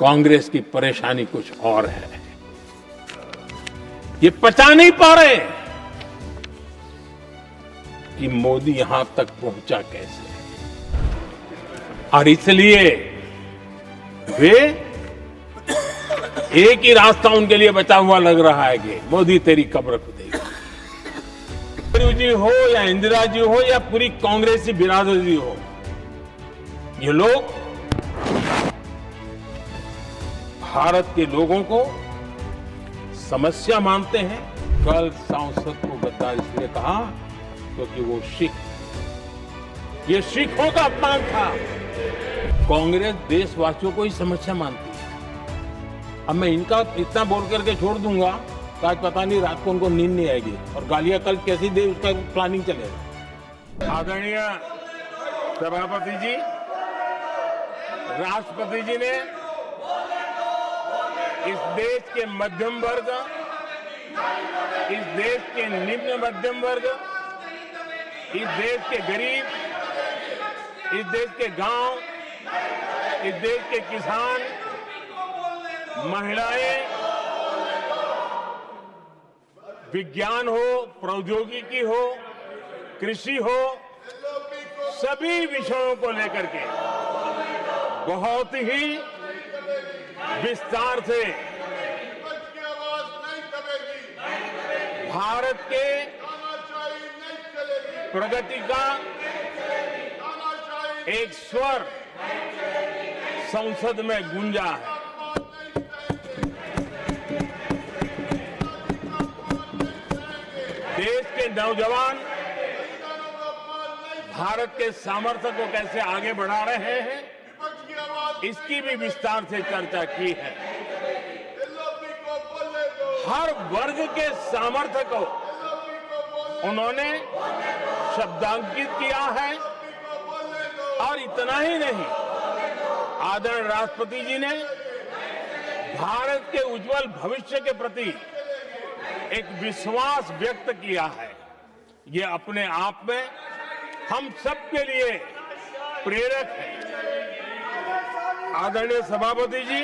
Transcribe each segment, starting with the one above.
कांग्रेस की परेशानी कुछ और है। ये पचा नहीं पा रहे कि मोदी यहां तक पहुंचा कैसे, और इसलिए वे एक ही रास्ता उनके लिए बचा हुआ लग रहा है कि मोदी तेरी कब्र खुदेगा। नेहरू जी हो या इंदिरा जी हो या पूरी कांग्रेसी बिरादरी हो, ये लोग भारत के लोगों को समस्या मानते हैं। कल सांसद को गद्दार इसलिए कहा क्योंकि वो सिख, ये सिखों का अपमान था। कांग्रेस देशवासियों को ही समस्या मानती है। अब मैं इनका इतना बोल करके छोड़ दूंगा तो आज पता नहीं रात को उनको नींद नहीं आएगी और गालियां कल कैसी दे उसका प्लानिंग चलेगा। आदरणीय सभापति जी, राष्ट्रपति जी ने इस देश के मध्यम वर्ग, इस देश के निम्न मध्यम वर्ग, इस देश के गरीब, इस देश के गांव, इस देश के किसान, महिलाएं, विज्ञान हो, प्रौद्योगिकी हो, कृषि हो, सभी विषयों को लेकर के बहुत ही विस्तार से भारत के प्रगति का एक स्वर संसद में गूंजा है। देश के नौजवान भारत के सामर्थ्य को कैसे आगे बढ़ा रहे हैं, इसकी भी विस्तार से चर्चा की है। हर वर्ग के सामर्थ्य को उन्होंने शब्दांकित किया है, और इतना ही नहीं, आदरणीय राष्ट्रपति जी ने भारत के उज्जवल भविष्य के प्रति एक विश्वास व्यक्त किया है। ये अपने आप में हम सबके लिए प्रेरक है। आदरणीय सभापति जी,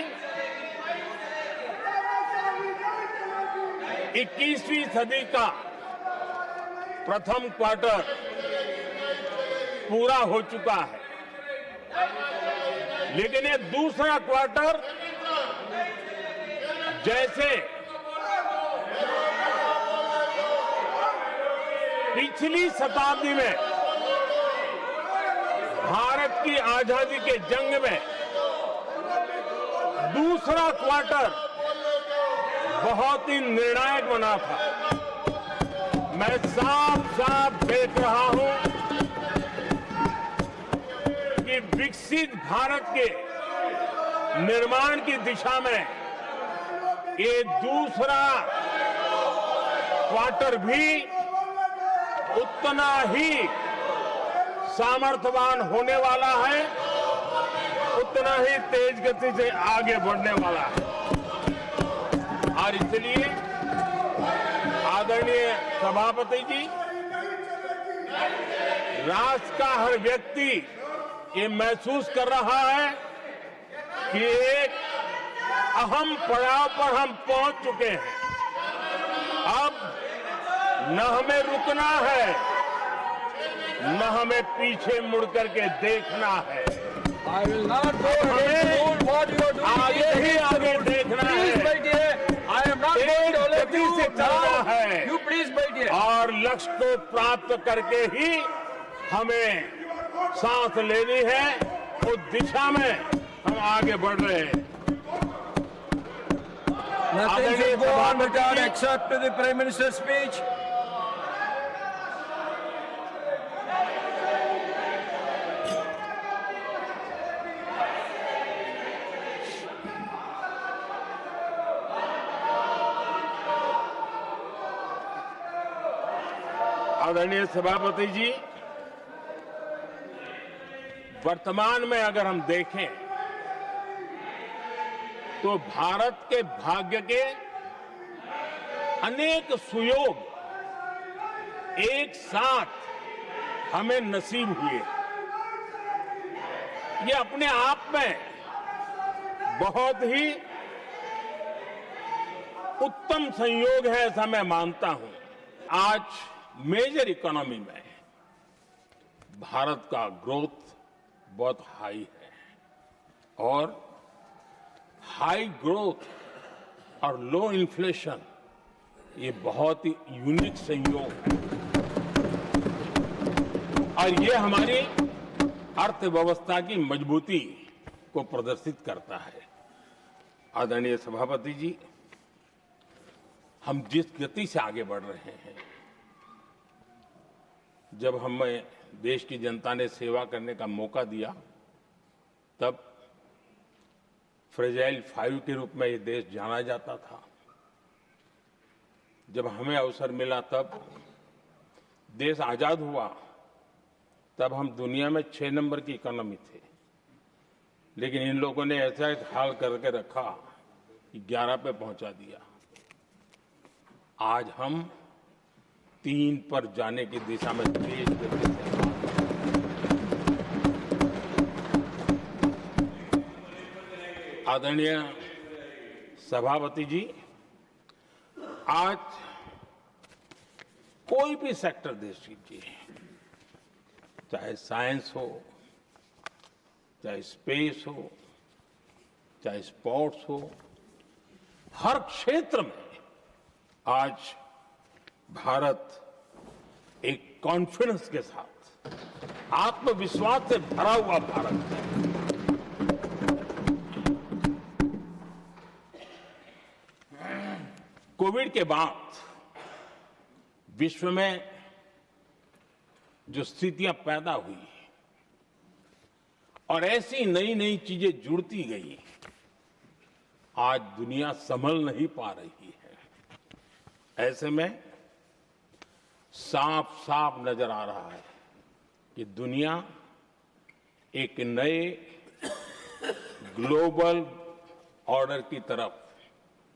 21वीं सदी का प्रथम क्वार्टर पूरा हो चुका है, लेकिन ये दूसरा क्वार्टर जैसे पिछली शताब्दी में भारत की आजादी के जंग में दूसरा क्वार्टर बहुत ही निर्णायक बना था। मैं साफ साफ देख रहा हूं कि विकसित भारत के निर्माण की दिशा में ये दूसरा क्वार्टर भी उतना ही सामर्थ्यवान होने वाला है, उतना ही तेज गति से आगे बढ़ने वाला है। और इसलिए आदरणीय सभापति जी, राष्ट्र का हर व्यक्ति ये महसूस कर रहा है कि एक अहम पड़ाव पर हम पहुंच चुके हैं। अब न हमें रुकना है, न हमें पीछे मुड़ करके देखना है। I will not go ahead and do what you are doing. आगे ही आगे देखना Please, है, my dear. I am not going to let गति से you चलना down. है। You please, my dear. और लक्ष्य को प्राप्त करके ही हमें सांस लेनी है, उस दिशा में हम आगे बढ़ रहे हैं। Nothing should go on without except to the Prime Minister's speech. आदरणीय सभापति जी, वर्तमान में अगर हम देखें तो भारत के भाग्य के अनेक सुयोग एक साथ हमें नसीब हुए। ये अपने आप में बहुत ही उत्तम संयोग है ऐसा मैं मानता हूं। आज मेजर इकोनॉमी में भारत का ग्रोथ बहुत हाई है और हाई ग्रोथ और लो इन्फ्लेशन ये बहुत ही यूनिक संयोग है और ये हमारी अर्थव्यवस्था की मजबूती को प्रदर्शित करता है। आदरणीय सभापति जी, हम जिस गति से आगे बढ़ रहे हैं, जब हमें देश की जनता ने सेवा करने का मौका दिया तब फ्रेजाइल 5 के रूप में ये देश जाना जाता था। जब हमें अवसर मिला तब देश आजाद हुआ तब हम दुनिया में 6 नंबर की इकोनॉमी थे, लेकिन इन लोगों ने ऐसा एक हाल करके रखा कि 11 पे पहुंचा दिया। आज हम 3 पर जाने की दिशा में तेज गति से आदरणीय सभापति जी, आज कोई भी सेक्टर देश कीजिए, चाहे साइंस हो, चाहे स्पेस हो, चाहे स्पोर्ट्स हो, हर क्षेत्र में आज भारत एक कॉन्फिडेंस के साथ, आत्मविश्वास से भरा हुआ भारत है। कोविड के बाद विश्व में जो स्थितियां पैदा हुई और ऐसी नई नई चीजें जुड़ती गई, आज दुनिया संभल नहीं पा रही है। ऐसे में साफ साफ नजर आ रहा है कि दुनिया एक नए ग्लोबल ऑर्डर की तरफ,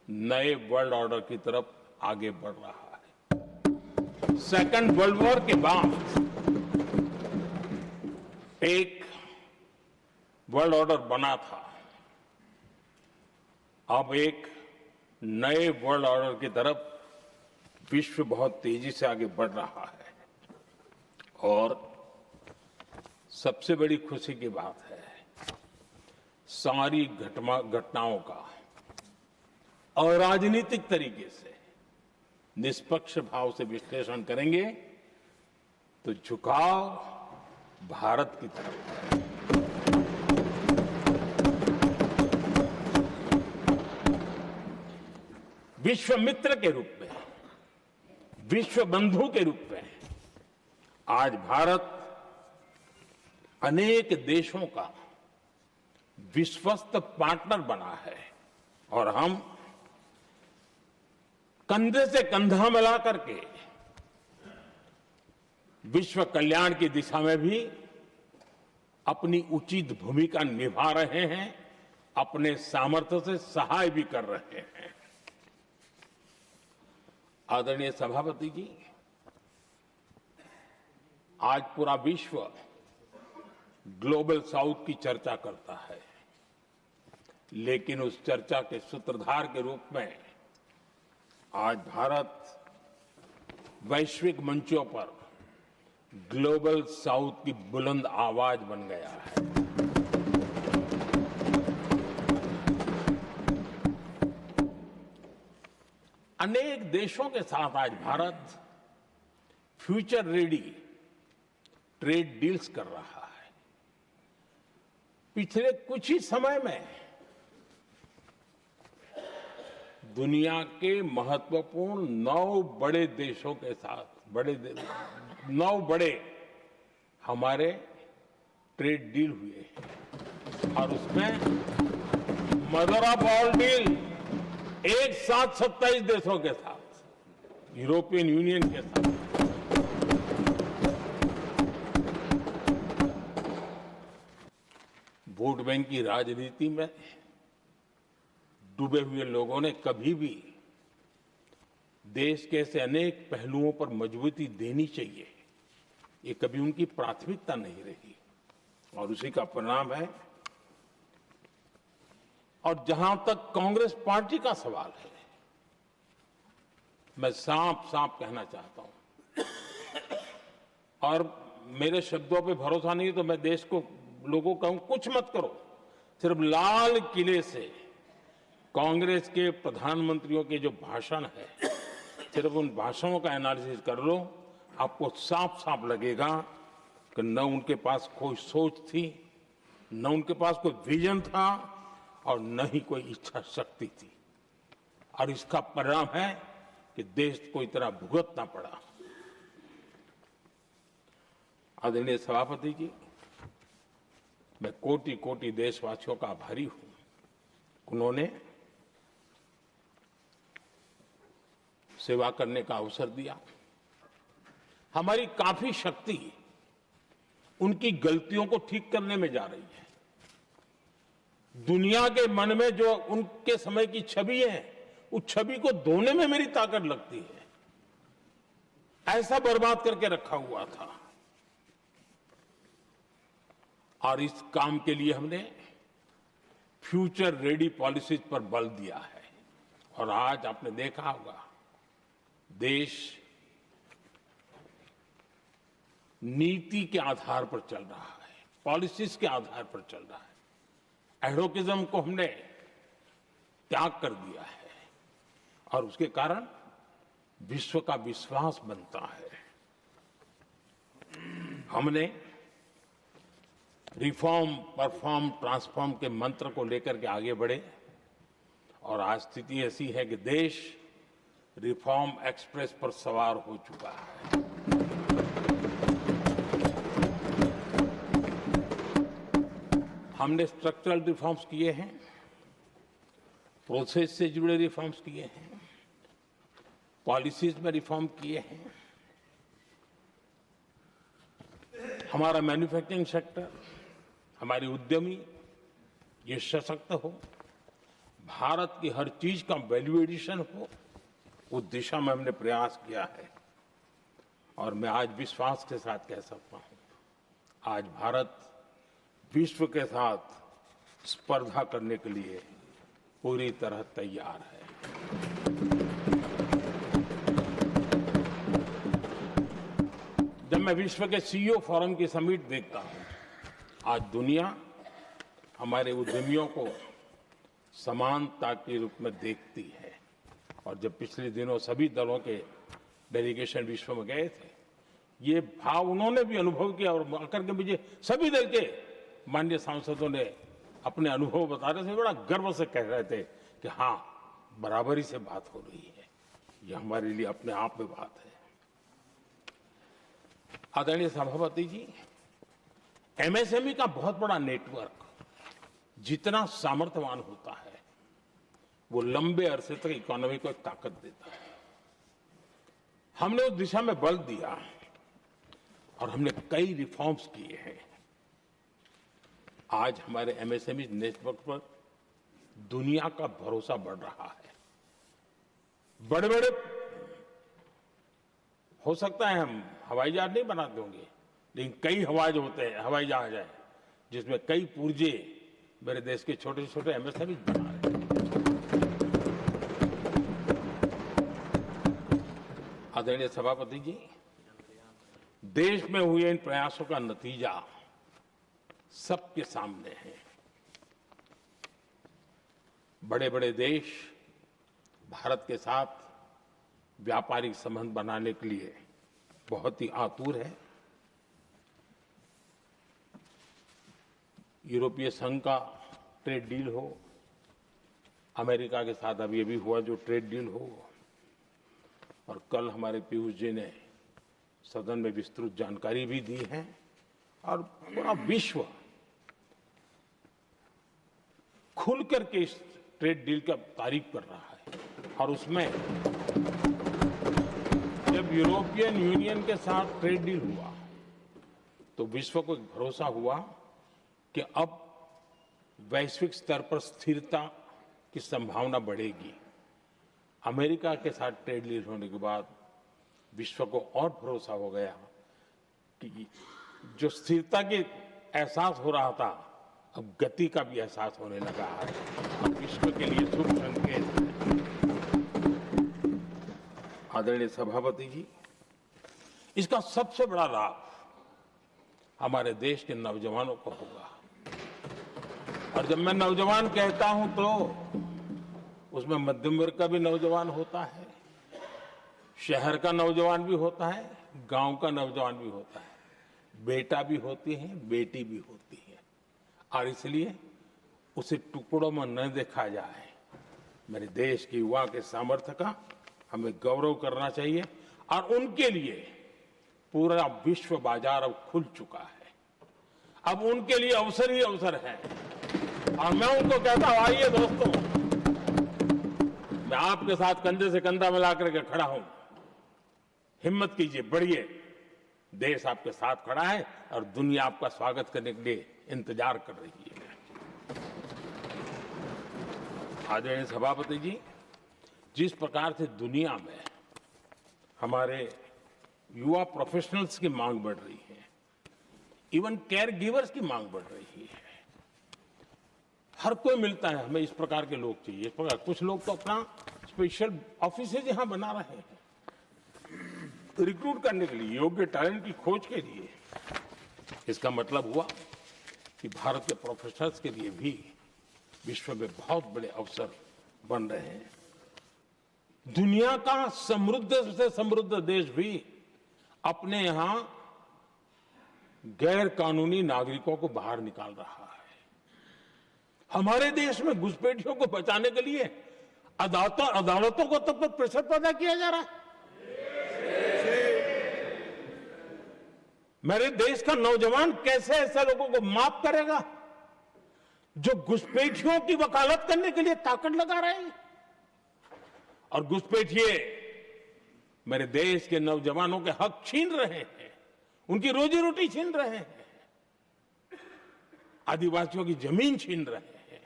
नए वर्ल्ड ऑर्डर की तरफ आगे बढ़ रहा है। सेकंड वर्ल्ड वॉर के बाद एक वर्ल्ड ऑर्डर बना था, अब एक नए वर्ल्ड ऑर्डर की तरफ विश्व बहुत तेजी से आगे बढ़ रहा है। और सबसे बड़ी खुशी की बात है, सारी घटनाओं का अराजनीतिक तरीके से निष्पक्ष भाव से विश्लेषण करेंगे तो झुकाव भारत की तरफ है। विश्व मित्र के रूप में, विश्व बंधु के रूप में आज भारत अनेक देशों का विश्वस्त पार्टनर बना है और हम कंधे से कंधा मिला करके विश्व कल्याण की दिशा में भी अपनी उचित भूमिका निभा रहे हैं, अपने सामर्थ्य से सहाय भी कर रहे हैं। आदरणीय सभापति जी, आज पूरा विश्व ग्लोबल साउथ की चर्चा करता है, लेकिन उस चर्चा के सूत्रधार के रूप में आज भारत वैश्विक मंचों पर ग्लोबल साउथ की बुलंद आवाज बन गया है। अनेक देशों के साथ आज Bharat future ready trade deals कर रहा है। पिछले कुछ ही समय में दुनिया के महत्वपूर्ण 9 बड़े देशों के साथ 9 बड़े हमारे ट्रेड डील हुए और उसमें मदर ऑफ ऑल डील एक साथ 27 देशों के साथ, यूरोपियन यूनियन के साथ। वोट बैंक की राजनीति में डूबे हुए लोगों ने कभी भी देश के ऐसे अनेक पहलुओं पर मजबूती देनी चाहिए, ये कभी उनकी प्राथमिकता नहीं रही और उसी का परिणाम है और जहां तक कांग्रेस पार्टी का सवाल है, मैं साफ साफ कहना चाहता हूं, और मेरे शब्दों पे भरोसा नहीं तो मैं देश को लोगों को कहूं कुछ मत करो, सिर्फ लाल किले से कांग्रेस के प्रधानमंत्रियों के जो भाषण है, सिर्फ उन भाषणों का एनालिसिस कर लो, आपको साफ साफ लगेगा कि न उनके पास कोई सोच थी, न उनके पास कोई विजन था, और न ही कोई इच्छा शक्ति थी। और इसका परिणाम है कि देश को इतना भुगतना पड़ा। आदरणीय सभापति जी, मैं कोटि कोटि देशवासियों का आभारी हूं। उन्होंने सेवा करने का अवसर दिया। हमारी काफी शक्ति उनकी गलतियों को ठीक करने में जा रही है। दुनिया के मन में जो उनके समय की छवि है, उस छवि को धोने में मेरी ताकत लगती है। ऐसा बर्बाद करके रखा हुआ था। और इस काम के लिए हमने फ्यूचर रेडी पॉलिसीज पर बल दिया है। और आज आपने देखा होगा, देश नीति के आधार पर चल रहा है, पॉलिसीज के आधार पर चल रहा है। एडोकिज्म को हमने त्याग कर दिया है, और उसके कारण विश्व का विश्वास बनता है। हमने रिफॉर्म, परफॉर्म, ट्रांसफॉर्म के मंत्र को लेकर के आगे बढ़े, और आज स्थिति ऐसी है कि देश रिफॉर्म एक्सप्रेस पर सवार हो चुका है। हमने स्ट्रक्चरल रिफॉर्म्स किए हैं, प्रोसेस से जुड़े रिफॉर्म्स किए हैं, पॉलिसीज में रिफॉर्म किए हैं। हमारा मैन्युफैक्चरिंग सेक्टर, हमारे उद्यमी ये सशक्त हो, भारत की हर चीज का वैल्यू एडिशन हो, उस दिशा में हमने प्रयास किया है। और मैं आज विश्वास के साथ कह सकता हूं, आज भारत विश्व के साथ स्पर्धा करने के लिए पूरी तरह तैयार है। जब मैं विश्व के सीईओ फोरम की समिट देखता हूं, आज दुनिया हमारे उद्यमियों को समानता के रूप में देखती है। और जब पिछले दिनों सभी दलों के डेलीगेशन विश्व में गए थे, ये भाव उन्होंने भी अनुभव किया, और आकर के मुझे सभी दल के माननीय सांसदों ने अपने अनुभव बता रहे थे, बड़ा गर्व से कह रहे थे कि हाँ, बराबरी से बात हो रही है। ये हमारे लिए अपने आप में बात है। आदरणीय सभापति जी, एमएसएमई का बहुत बड़ा नेटवर्क जितना सामर्थ्यवान होता है, वो लंबे अरसे तक इकोनॉमी को एक ताकत देता है। हमने उस दिशा में बल दिया, और हमने कई रिफॉर्म्स किए हैं। आज हमारे एमएसएमई नेटवर्क पर दुनिया का भरोसा बढ़ रहा है। बड़े बड़े हो सकता है हम हवाई जहाज नहीं बनाते होंगे, लेकिन कई हवाई जहाज है जिसमें कई पुर्जे मेरे देश के छोटे छोटे एमएसएमई बना रहे हैं। आदरणीय सभापति जी, देश में हुए इन प्रयासों का नतीजा सबके सामने है। बड़े बड़े देश भारत के साथ व्यापारिक संबंध बनाने के लिए बहुत ही आतुर है। यूरोपीय संघ का ट्रेड डील हो, अमेरिका के साथ अभी अभी हुआ जो ट्रेड डील हो, और कल हमारे पीयूष जी ने सदन में विस्तृत जानकारी भी दी है, और पूरा विश्व खुल करके इस ट्रेड डील का तारीफ कर रहा है। और उसमें जब यूरोपियन यूनियन के साथ ट्रेड डील हुआ, तो विश्व को एक भरोसा हुआ कि अब वैश्विक स्तर पर स्थिरता की संभावना बढ़ेगी। अमेरिका के साथ ट्रेड डील होने के बाद विश्व को और भरोसा हो गया कि जो स्थिरता के एहसास हो रहा था, अब गति का भी एहसास होने लगा है। विश्व के लिए शुभ संकेत है। आदरणीय सभापति जी, इसका सबसे बड़ा लाभ हमारे देश के नौजवानों को होगा। और जब मैं नौजवान कहता हूं तो उसमें मध्यम वर्ग का भी नौजवान होता है, शहर का नौजवान भी होता है, गांव का नौजवान भी होता है, बेटा भी होती है, बेटी भी होती है। और इसलिए उसे टुकड़ों में न देखा जाए। मेरे देश के युवा के सामर्थ्य का हमें गौरव करना चाहिए और उनके लिए पूरा विश्व बाजार अब खुल चुका है। अब उनके लिए अवसर ही अवसर है। और मैं उनको कहता हूं, आइए दोस्तों, मैं आपके साथ कंधे से कंधा मिला करके खड़ा हूं। हिम्मत कीजिए, बढ़िए। देश आपके साथ खड़ा है और दुनिया आपका स्वागत करने के लिए इंतजार कर रही है। आदरणीय सभापति जी, जिस प्रकार से दुनिया में हमारे युवा प्रोफेशनल्स की मांग बढ़ रही है, इवन केयर गिवर्स की मांग बढ़ रही है, हर कोई मिलता है हमें इस प्रकार के लोग चाहिए। इस प्रकार कुछ लोग तो अपना स्पेशल ऑफिस यहां बना रहे हैं रिक्रूट करने के लिए, योग्य टैलेंट की खोज के लिए। इसका मतलब हुआ कि भारत के प्रोफेशनल्स के लिए भी विश्व में बहुत बड़े अवसर बन रहे हैं। दुनिया का समृद्ध से समृद्ध देश भी अपने यहां गैर कानूनी नागरिकों को बाहर निकाल रहा है। हमारे देश में घुसपैठियों को बचाने के लिए अदालतों को तब तक प्रेशर पैदा किया जा रहा है। मेरे देश का नौजवान कैसे ऐसे लोगों को माफ करेगा जो घुसपैठियों की वकालत करने के लिए ताकत लगा रहे हैं? और घुसपैठिए मेरे देश के नौजवानों के हक छीन रहे हैं, उनकी रोजी रोटी छीन रहे हैं, आदिवासियों की जमीन छीन रहे हैं,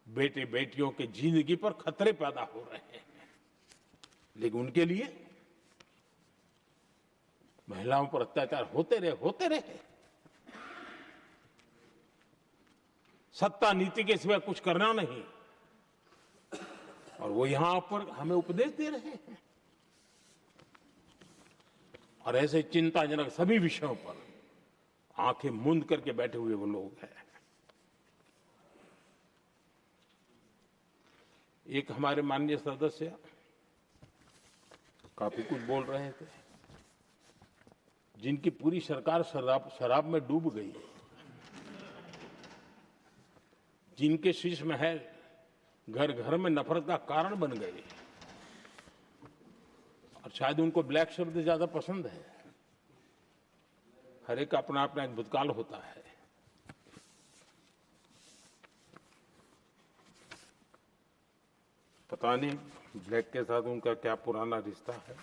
बेटे बेटियों के जिंदगी पर खतरे पैदा हो रहे हैं। लेकिन उनके लिए महिलाओं पर अत्याचार होते रहे। सत्ता नीति के सिवा कुछ करना नहीं, और वो यहां पर हमें उपदेश दे रहे हैं। और ऐसे चिंताजनक सभी विषयों पर आंखें मूंद करके बैठे हुए वो लोग हैं। एक हमारे माननीय सदस्य काफी कुछ बोल रहे थे, जिनकी पूरी सरकार शराब में डूब गई, जिनके शीश महल घर घर में नफरत का कारण बन गए, और शायद उनको ब्लैक शब्द ज्यादा पसंद है। हर एक का अपना अपना एक भूतकाल होता है। पता नहीं ब्लैक के साथ उनका क्या पुराना रिश्ता है।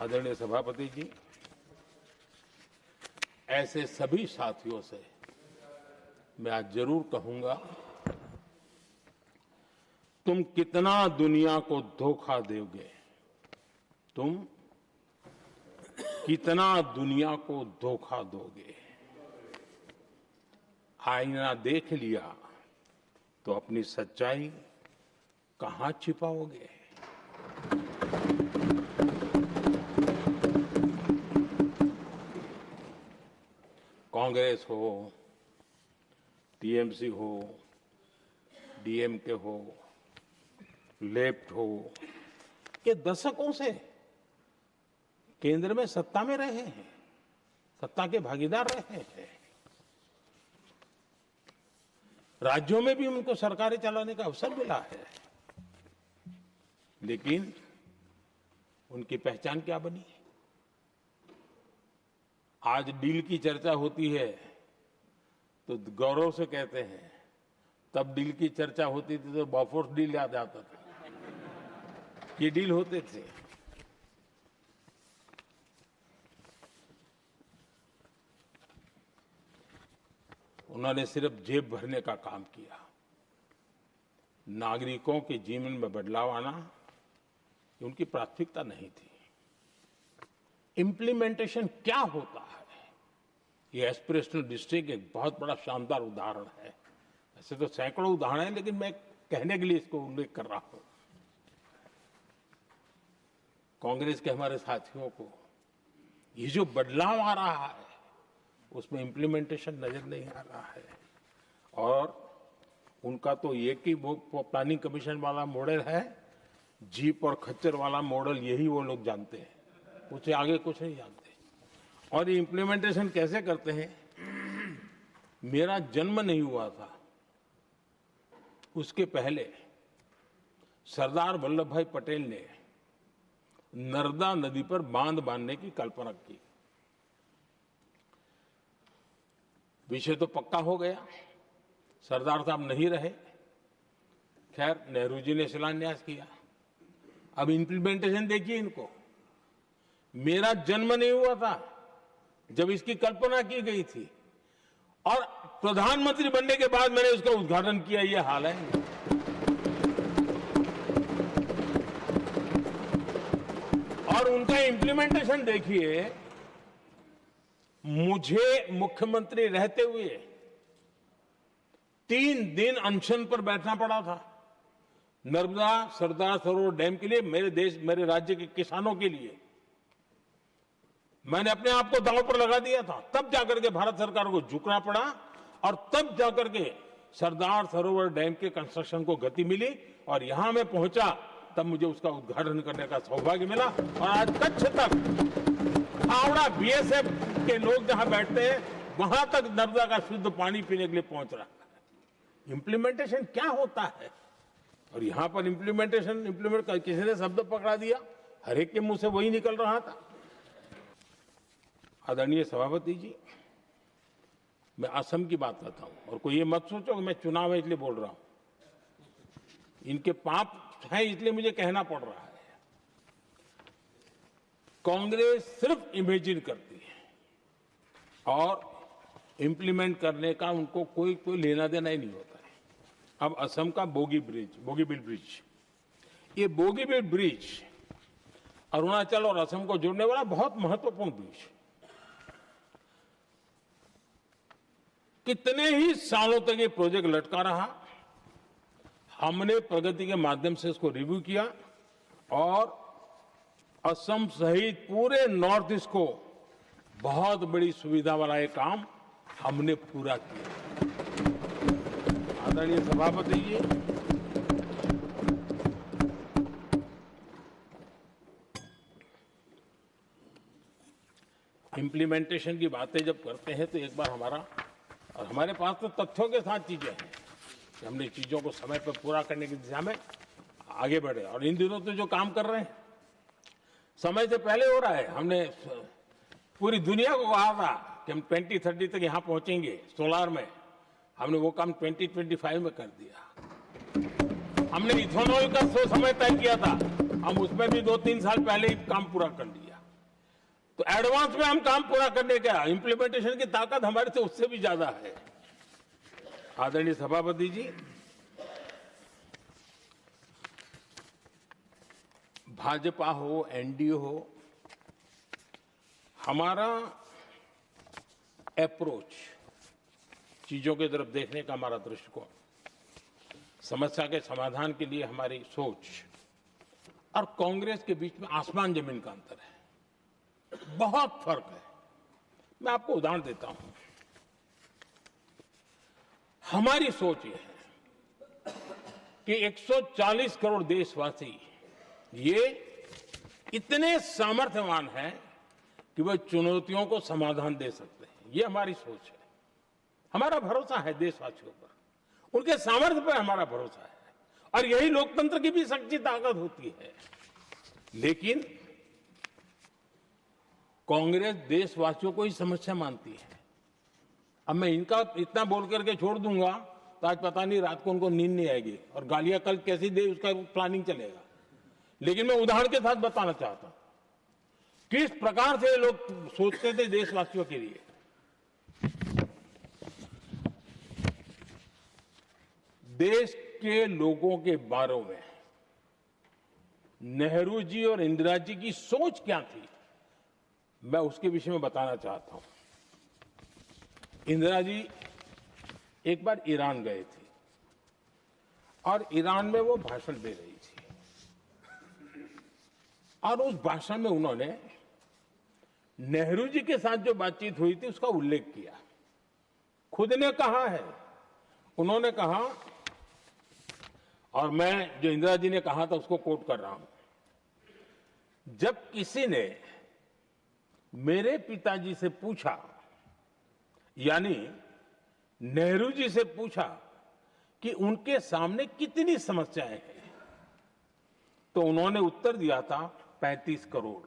आदरणीय सभापति जी, ऐसे सभी साथियों से मैं आज जरूर कहूंगा, तुम कितना दुनिया को धोखा दोगे, तुम कितना दुनिया को धोखा दोगे। आईना देख लिया तो अपनी सच्चाई कहां छिपाओगे। कांग्रेस हो, टीएमसी हो, डीएमके हो, लेफ्ट हो, ये दशकों से केंद्र में सत्ता में रहे हैं, सत्ता के भागीदार रहे हैं। राज्यों में भी उनको सरकारें चलाने का अवसर मिला है, लेकिन उनकी पहचान क्या बनी? आज डील की चर्चा होती है तो गौरव से कहते हैं, तब डील की चर्चा होती थी तो बॉफोर्स डील याद आता था। ये डील होते थे। उन्होंने सिर्फ जेब भरने का काम किया। नागरिकों के जीवन में बदलाव आना ये उनकी प्राथमिकता नहीं थी। इम्प्लीमेंटेशन क्या होता है, ये एस्पिरेशनल डिस्ट्रिक्ट एक बहुत बड़ा शानदार उदाहरण है। ऐसे तो सैकड़ों उदाहरण हैं, लेकिन मैं कहने के लिए इसको उल्लेख कर रहा हूं। कांग्रेस के हमारे साथियों को ये जो बदलाव आ रहा है उसमें इम्प्लीमेंटेशन नजर नहीं आ रहा है, और उनका तो एक ही वो प्लानिंग कमीशन वाला मॉडल है, जीप और खच्चर वाला मॉडल, यही वो लोग जानते हैं, उससे आगे कुछ नहीं जानते। और ये इम्प्लीमेंटेशन कैसे करते हैं? मेरा जन्म नहीं हुआ था उसके पहले सरदार वल्लभ भाई पटेल ने नर्मदा नदी पर बांध बांधने की कल्पना की। विषय तो पक्का हो गया, सरदार साहब नहीं रहे, खैर नेहरू जी ने शिलान्यास किया। अब इम्प्लीमेंटेशन देखिए इनको। मेरा जन्म नहीं हुआ था जब इसकी कल्पना की गई थी, और प्रधानमंत्री बनने के बाद मैंने उसका उद्घाटन किया, ये हाल है। और उनका इम्प्लीमेंटेशन देखिए, मुझे मुख्यमंत्री रहते हुए 3 दिन अनशन पर बैठना पड़ा था नर्मदा सरदार सरोवर डैम के लिए, मेरे राज्य के किसानों के लिए। मैंने अपने आप को दांव पर लगा दिया था, तब जाकर के भारत सरकार को झुकना पड़ा, और तब जाकर के सरदार सरोवर डैम के कंस्ट्रक्शन को गति मिली, और यहां मैं पहुंचा तब मुझे उसका उद्घाटन करने का सौभाग्य मिला। और आज कच्छ तक, हावड़ा बीएसएफ के लोग जहां बैठते हैं वहां तक नर्मदा का शुद्ध पानी पीने के लिए पहुंच रहा है। इम्प्लीमेंटेशन क्या होता है? और यहां पर इम्प्लीमेंट किसी ने शब्द पकड़ा दिया, हर एक के मुंह से वही निकल रहा था। आदरणीय सभापति जी, मैं असम की बात करता हूं, और कोई ये मत सोचो कि मैं चुनाव है इसलिए बोल रहा हूं। इनके पाप है इसलिए मुझे कहना पड़ रहा है। कांग्रेस सिर्फ इमेजिन करती है और इंप्लीमेंट करने का उनको कोई लेना देना ही नहीं होता है। अब असम का बोगीबिल ब्रिज, ये बोगीबिल ब्रिज अरुणाचल और असम को जोड़ने वाला बहुत महत्वपूर्ण ब्रिज, कितने ही सालों तक ये प्रोजेक्ट लटका रहा। हमने प्रगति के माध्यम से इसको रिव्यू किया, और असम सहित पूरे नॉर्थ ईस्ट को बहुत बड़ी सुविधा वाला ये काम हमने पूरा किया। आदरणीय सभापति जी, इम्प्लीमेंटेशन की बातें जब करते हैं तो एक बार हमारे पास तो तथ्यों के साथ चीजें हैं कि हमने चीजों को समय पर पूरा करने की दिशा में आगे बढ़े। और इन दिनों तो जो काम कर रहे हैं समय से पहले हो रहा है। हमने पूरी दुनिया को कहा था कि हम 2030 तक यहां पहुंचेंगे सोलार में, हमने वो काम 2025 में कर दिया। हमने इथेनॉल का समय तय किया था, हम उसमें भी 2-3 साल पहले ही काम पूरा कर लिया। तो एडवांस में हम काम पूरा करने का, इंप्लीमेंटेशन की ताकत हमारे से उससे भी ज्यादा है। आदरणीय सभापति जी, भाजपा हो, एनडीए हो, हमारा अप्रोच, चीजों की तरफ देखने का हमारा दृष्टिकोण, समस्या के समाधान के लिए हमारी सोच और कांग्रेस के बीच में आसमान जमीन का अंतर है, बहुत फर्क है। मैं आपको उदाहरण देता हूं। हमारी सोच ये है कि 140 करोड़ देशवासी ये इतने सामर्थ्यवान हैं कि वह चुनौतियों को समाधान दे सकते हैं। ये हमारी सोच है, हमारा भरोसा है देशवासियों पर, उनके सामर्थ्य पर हमारा भरोसा है, और यही लोकतंत्र की भी सच्ची ताकत होती है। लेकिन कांग्रेस देशवासियों को ही समस्या मानती है। अब मैं इनका इतना बोल करके छोड़ दूंगा तो आज पता नहीं रात को उनको नींद नहीं आएगी, और गालियां कल कैसी दे उसका प्लानिंग चलेगा। लेकिन मैं उदाहरण के साथ बताना चाहता हूं किस प्रकार से लोग सोचते थे देशवासियों के लिए। देश के लोगों के बारे में नेहरू जी और इंदिरा जी की सोच क्या थी, मैं उसके विषय में बताना चाहता हूं। इंदिरा जी एक बार ईरान गए थे, और ईरान में वो भाषण दे रही थी और उस भाषण में उन्होंने नेहरू जी के साथ जो बातचीत हुई थी उसका उल्लेख किया। खुद ने कहा है, उन्होंने कहा, और मैं जो इंदिरा जी ने कहा था उसको कोट कर रहा हूं, जब किसी ने मेरे पिताजी से पूछा, यानी नेहरू जी से पूछा कि उनके सामने कितनी समस्याएं हैं, तो उन्होंने उत्तर दिया था 35 करोड़।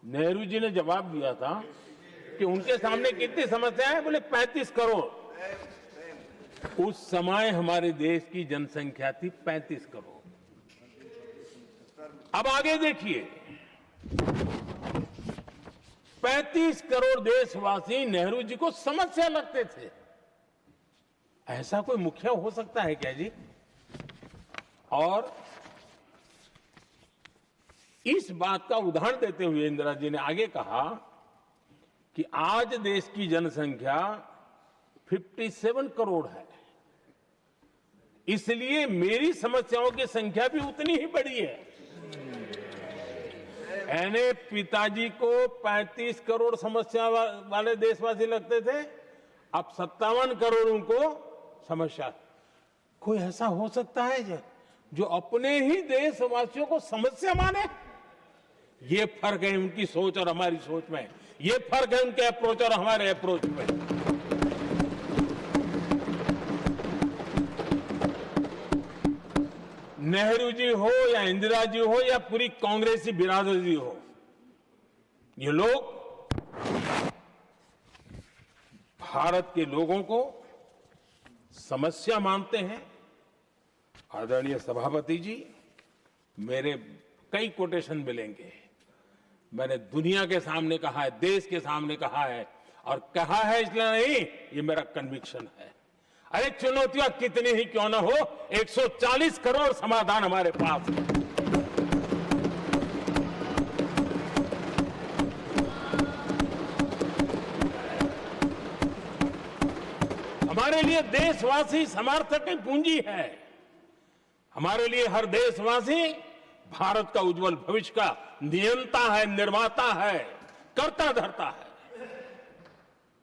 नेहरू जी ने जवाब दिया था कि उनके सामने कितनी समस्याएं हैं, बोले 35 करोड़। उस समय हमारे देश की जनसंख्या थी 35 करोड़। अब आगे देखिए, 35 करोड़ देशवासी नेहरू जी को समस्या लगते थे। ऐसा कोई मुखिया हो सकता है क्या जी? और इस बात का उदाहरण देते हुए इंदिरा जी ने आगे कहा कि आज देश की जनसंख्या 57 करोड़ है, इसलिए मेरी समस्याओं की संख्या भी उतनी ही बड़ी है। यानी पिताजी को 35 करोड़ समस्या वाले देशवासी लगते थे, अब 57 करोड़ उनको समस्या। कोई ऐसा हो सकता है जो अपने ही देशवासियों को समस्या माने? ये फर्क है उनकी सोच और हमारी सोच में, ये फर्क है उनके अप्रोच और हमारे अप्रोच में। नेहरू जी हो या इंदिरा जी हो या पूरी कांग्रेसी बिरादरी हो, ये लोग भारत के लोगों को समस्या मानते हैं। आदरणीय सभापति जी, मेरे कई कोटेशन मिलेंगे। मैंने दुनिया के सामने कहा है, देश के सामने कहा है, और कहा है इसलिए नहीं, ये मेरा कन्विक्शन है। अरे चुनौतियां कितनी ही क्यों ना हो, 140 करोड़ समाधान हमारे पास है। हमारे लिए देशवासी समर्थक की पूंजी है। हमारे लिए हर देशवासी भारत का उज्जवल भविष्य का नियंता है, निर्माता है, कर्ता धर्ता है।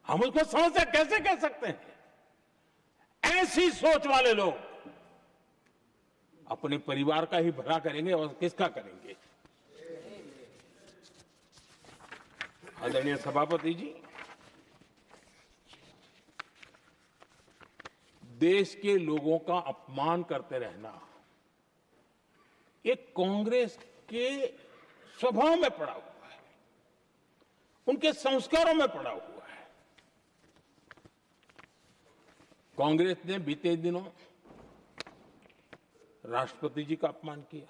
हम उसको समस्या कैसे कह सकते हैं? ऐसी सोच वाले लोग अपने परिवार का ही भला करेंगे और किसका करेंगे? आदरणीय सभापति जी, देश के लोगों का अपमान करते रहना ये कांग्रेस के स्वभाव में पड़ा हुआ है, उनके संस्कारों में पड़ा हुआ है। कांग्रेस ने बीते दिनों राष्ट्रपति जी का अपमान किया।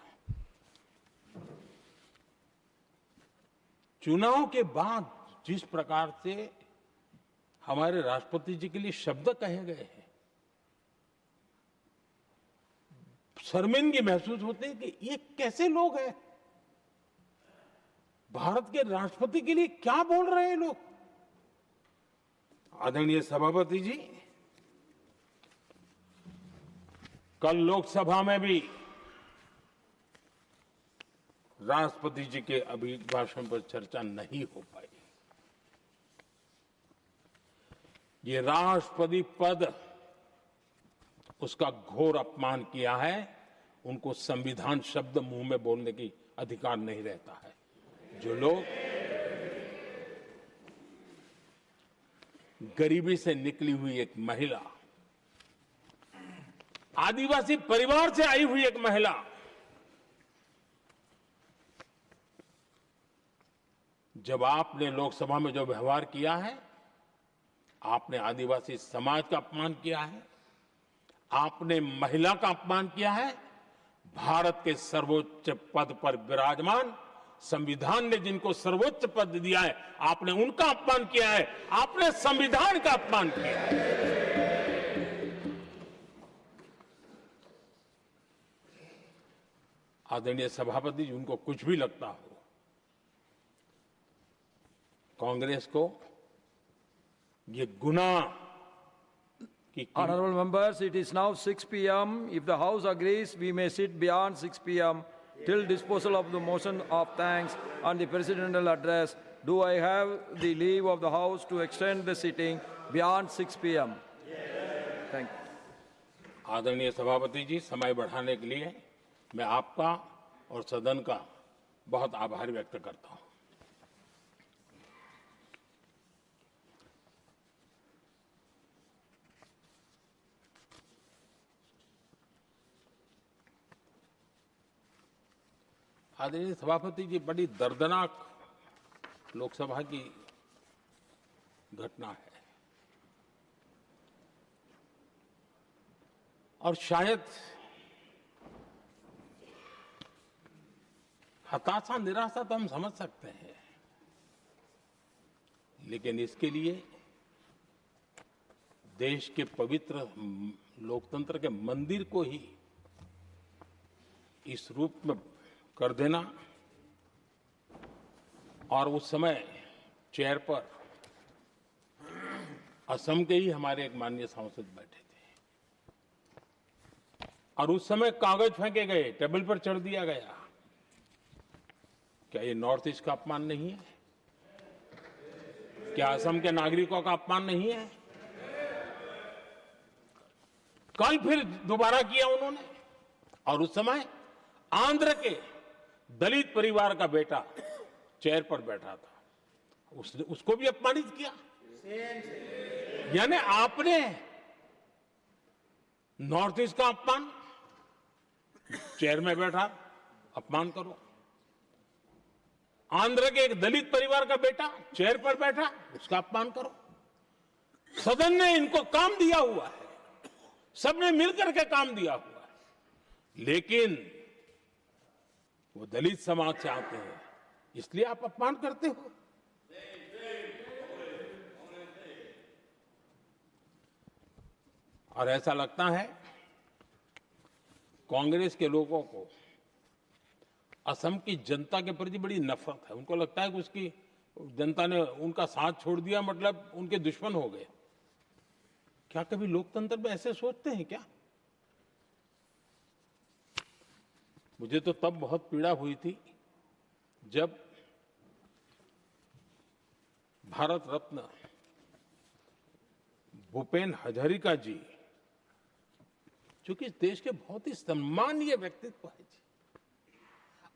चुनाव के बाद जिस प्रकार से हमारे राष्ट्रपति जी के लिए शब्द कहे गए हैं, शर्मिंदगी महसूस होती है कि ये कैसे लोग हैं? भारत के राष्ट्रपति के लिए क्या बोल रहे हैं लोग? आदरणीय सभापति जी, कल लोकसभा में भी राष्ट्रपति जी के अभिभाषण पर चर्चा नहीं हो पाई। ये राष्ट्रपति पद, उसका घोर अपमान किया है। उनको संविधान शब्द मुंह में बोलने की अधिकार नहीं रहता है। जो लोग गरीबी से निकली हुई एक महिला, आदिवासी परिवार से आई हुई एक महिला, जब आपने लोकसभा में जो व्यवहार किया है, आपने आदिवासी समाज का अपमान किया है, आपने महिला का अपमान किया है। भारत के सर्वोच्च पद पर विराजमान, संविधान ने जिनको सर्वोच्च पद दिया है, आपने उनका अपमान किया है, आपने संविधान का अपमान किया है। आदरणीय सभापति जी, उनको कुछ भी लगता हो, कांग्रेस को ये गुनाह कि Honorable members, it is now 6 p.m. If the House agrees, we may sit beyond 6 p.m. till disposal of the motion of thanks and the presidential address. Do I have the leave of the House to extend the sitting beyond 6 p.m.? Thank you. आदरणीय सभापति जी, समय बढ़ाने के लिए मैं आपका और सदन का बहुत आभार व्यक्त करता हूं। आदरणीय सभापति जी, बड़ी दर्दनाक लोकसभा की घटना है और शायद हताशा निराशा तो हम समझ सकते हैं, लेकिन इसके लिए देश के पवित्र लोकतंत्र के मंदिर को ही इस रूप में कर देना, और उस समय चेयर पर असम के ही हमारे एक माननीय सांसद बैठे थे और उस समय कागज फेंके गए, टेबल पर चढ़ दिया गया। क्या ये नॉर्थ ईस्ट का अपमान नहीं है? क्या असम के नागरिकों का अपमान नहीं है? कल फिर दोबारा किया उन्होंने, और उस समय आंध्र के दलित परिवार का बेटा चेयर पर बैठा था, उसको भी अपमानित किया। यानी आपने नॉर्थ ईस्ट का अपमान, चेयर में बैठा अपमान करो, आंध्र के एक दलित परिवार का बेटा चेयर पर बैठा उसका अपमान करो। सदन ने इनको काम दिया हुआ है, सबने मिलकर के काम दिया हुआ है, लेकिन वो दलित समाज से आते हैं, इसलिए आप अपमान करते हो। और ऐसा लगता है कांग्रेस के लोगों को असम की जनता के प्रति बड़ी नफरत है। उनको लगता है कि उसकी जनता ने उनका साथ छोड़ दिया, मतलब उनके दुश्मन हो गए। क्या कभी लोकतंत्र में ऐसे सोचते हैं क्या? मुझे तो तब बहुत पीड़ा हुई थी जब भारत रत्न भूपेन हजारिका जी, जो कि इस देश के बहुत ही सम्मानीय व्यक्तित्व है जी,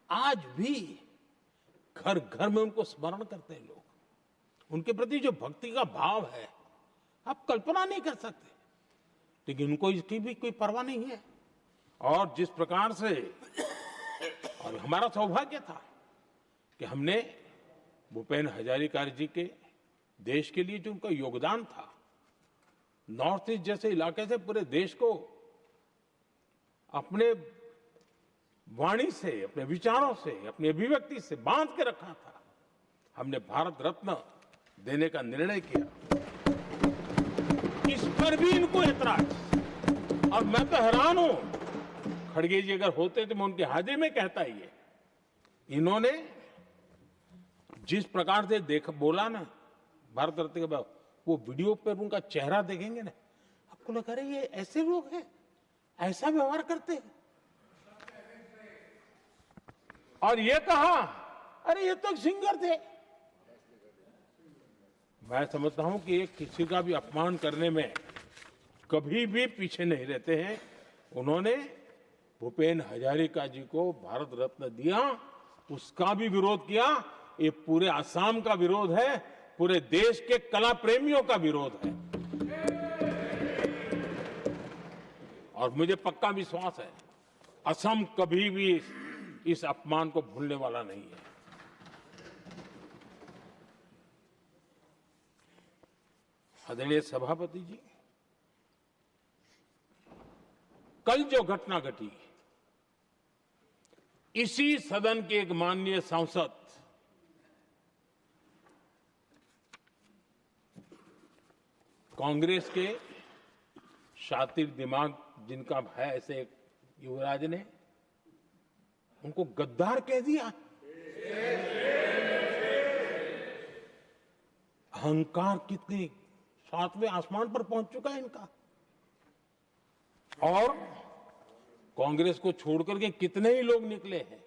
आज भी घर घर में उनको स्मरण करते हैं लोग। उनके प्रति जो भक्ति का भाव है आप कल्पना नहीं कर सकते, लेकिन उनको इसकी भी कोई परवाह नहीं है। और जिस प्रकार से, और हमारा सौभाग्य था कि हमने भूपेन हजारिका जी के देश के लिए जो उनका योगदान था, नॉर्थ ईस्ट जैसे इलाके से पूरे देश को अपने वाणी से, अपने विचारों से, अपनी अभिव्यक्ति से बांध के रखा था। हमने भारत रत्न देने का निर्णय किया, इस पर भी इनको ऐतराज। और मैं तो हैरान हूं, खड़गे जी अगर होते तो मैं उनकी हाजिरी में कहता ही है, इन्होंने जिस प्रकार से बोला ना भारत रत्न के बाद, वो वीडियो पर उनका चेहरा देखेंगे ना, आपको लगा रहे ये ऐसे लोग हैं, ऐसा व्यवहार करते हैं। और ये कहा, अरे ये तो सिंगर थे। मैं समझता हूं कि एक किसी का भी अपमान करने में कभी भी पीछे नहीं रहते हैं। उन्होंने भूपेन हजारिका जी को भारत रत्न दिया, उसका भी विरोध किया। ये पूरे असम का विरोध है, पूरे देश के कला प्रेमियों का विरोध है। और मुझे पक्का विश्वास है असम कभी भी इस अपमान को भूलने वाला नहीं है। आदरणीय सभापति जी, कल जो घटना घटी, इसी सदन के एक माननीय सांसद कांग्रेस के शातिर दिमाग जिनका है, ऐसे एक युवराज ने उनको गद्दार कह दिया। अहंकार कितनी 7वें आसमान पर पहुंच चुका है इनका। और कांग्रेस को छोड़कर के कितने ही लोग निकले हैं,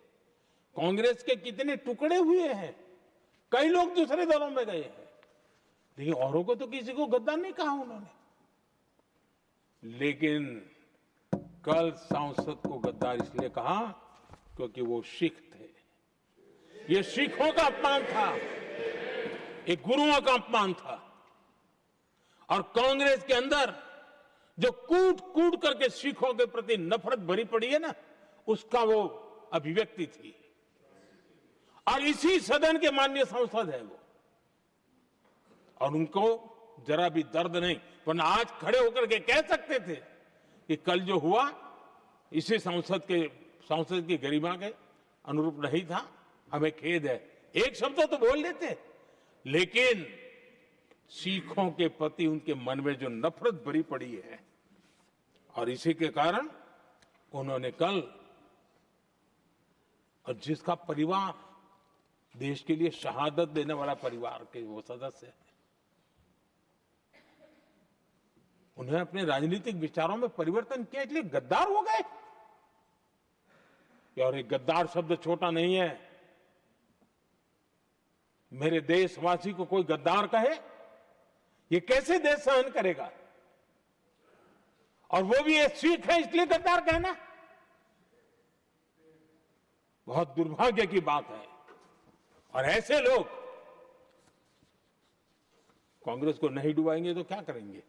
कांग्रेस के कितने टुकड़े हुए हैं, कई लोग दूसरे दलों में गए हैं, लेकिन औरों को तो किसी को गद्दार नहीं कहा उन्होंने। लेकिन कल सांसद को गद्दार इसलिए कहा क्योंकि वो सिख थे। ये सिखों का अपमान था, ये गुरुओं का अपमान था। और कांग्रेस के अंदर जो कूट कूट करके सिखों के प्रति नफरत भरी पड़ी है ना, उसका वो अभिव्यक्ति थी। और इसी सदन के माननीय सांसद है वो, और उनको जरा भी दर्द नहीं, वरना आज खड़े होकर के कह सकते थे कि कल जो हुआ इसी सांसद की गरिमा के अनुरूप नहीं था, हमें खेद है, एक शब्द तो बोल लेते। लेकिन सिखों के प्रति उनके मन में जो नफरत भरी पड़ी है, और इसी के कारण उन्होंने कल, और जिसका परिवार देश के लिए शहादत देने वाला परिवार के वो सदस्य हैं, उन्हें अपने राजनीतिक विचारों में परिवर्तन किया, इसलिए गद्दार हो गए। और ये गद्दार शब्द छोटा नहीं है। मेरे देशवासी को कोई गद्दार कहे, ये कैसे देश सहन करेगा? और वो भी एक सिख है इसलिए गद्दार कहना बहुत दुर्भाग्य की बात है। और ऐसे लोग कांग्रेस को नहीं डुबाएंगे तो क्या करेंगे?